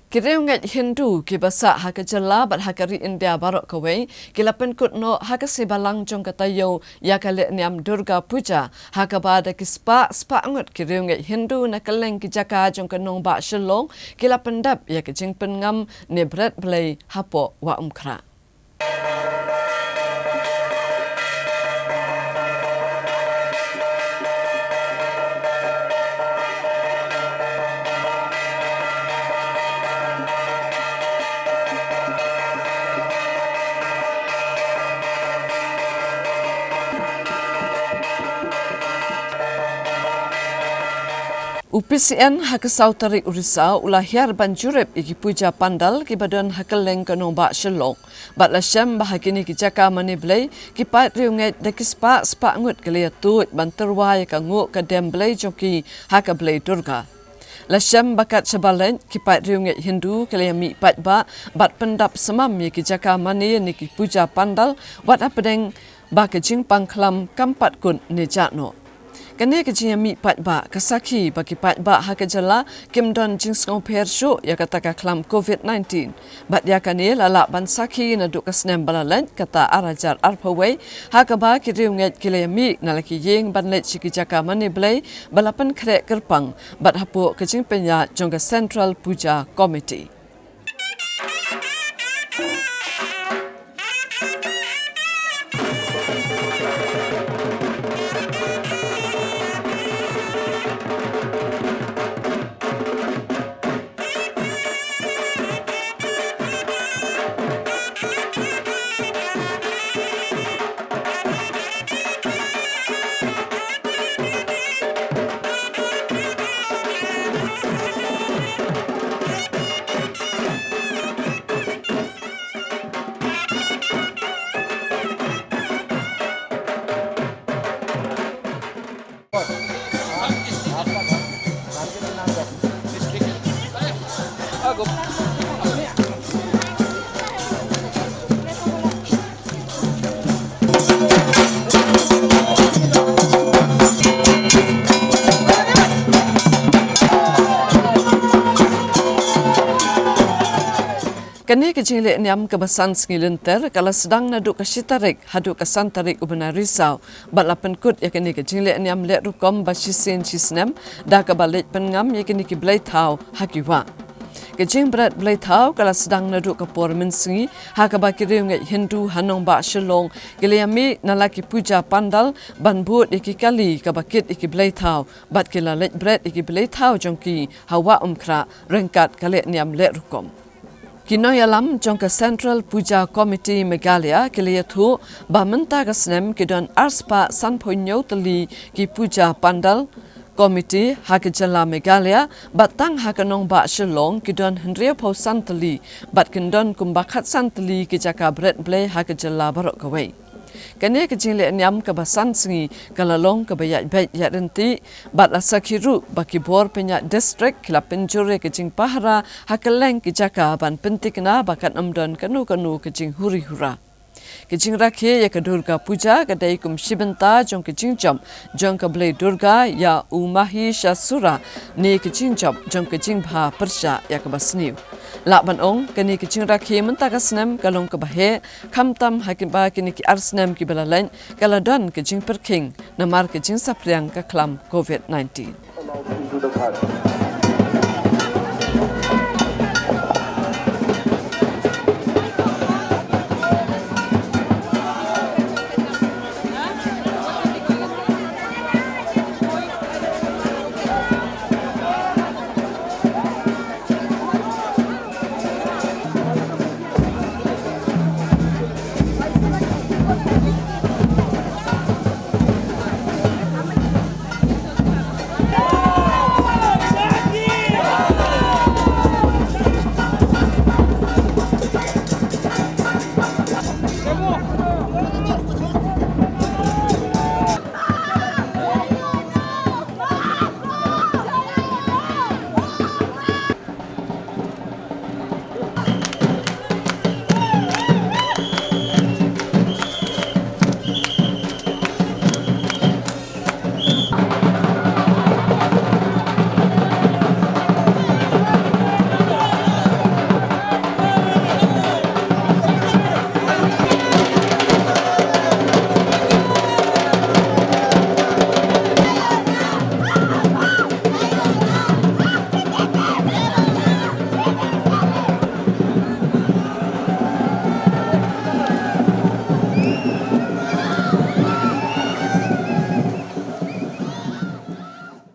Kireungat Hindu kibasa haka jala bat haka ri India barok kawai kilapen kutno haka sibalang jong katayo yaka Lehniam Durga Puja haka bada kispa ngut kireungat Hindu na kaleng kijaka jong kanong ba Shillong kilapen dap yaka jingpen ngam ne bret blay hapo wa umkra. UPCN haka sautari urisa ulahir banjurep iki puja pandal ki badan hakaleng kanong ba Shillong bat la syam bahagini ki jaka maniblay ki pat riunget de kispa ngut kaliatut banterwai ka ngu ka demblay joki haka blay Durga la syam bakat sebalen ki pat riunget Hindu kaliami pat ba bat pendap semam ki jaka mani ni ki puja pandal wat apedeng ba ke jing pangklam kampat kun ne jatno kene kejiyami pat ba kasaki bagi pat ba haka jala kimdon jingsong persho ya kata ka klam COVID-19 bat ya kane lala ban saki na duk kasnem balalan kata arajar arpawai haka ba kiriunget kileyami nalaki yeng banlet sikijaka mani blay balapan krek kerpang bat hapu kejing penya jongga Central Puja Committee. Kini kejing Lehniam kebasan sengilenter kalau sedang naduk kasitarik haduk kasantarik ubena risau bat lapen kut ya kini kejing Lehniam lek rukom basisin sisnem dah kebalik pengam ya kini ki blai tau hakiwa kejing berat blai tau kalau sedang naduk kapur mensengi haka bakiri ngai Hindu hanong ba Shillong giliami nalaki puja pandal banbut iki kali kabakit iki blai tau bat kila lek berat iki blai tau jongki hawa umkra rengkat kalek niam lek rukom Kinoy alam jongka Central Puja Committee Meghalaya Gaiety ba menta kasnem kidon arspa sanponyo tali ki puja pandal Committee haka jala Meghalaya batang haka nong ba Shillong kidon hendria pau santali bat kendon kumbakat santali ki jaka bret blay haka jala barok kawai kene kejing Lehniam kebasan sengi kalalong kebayat baik ya renti bat asakhiru baki bor penyak district kila penjure kejing pahara hakeleng kijaka ban pentikna bakat amdon kanu kejing huri hura kejing rakhe ya ke Durga Puja kadai kum shibenta jong kejing jam jong ke blai Durga ya umahi shasura ni kejing jam jong kejing bha persha ya ke basniu lakban ong kini kejing rakhe mentakasnem kalong ke bahe kamtam hakim ba kini ki arsnem ki balalain kaladon kejing perking namar kejing sapriang ke klam COVID-19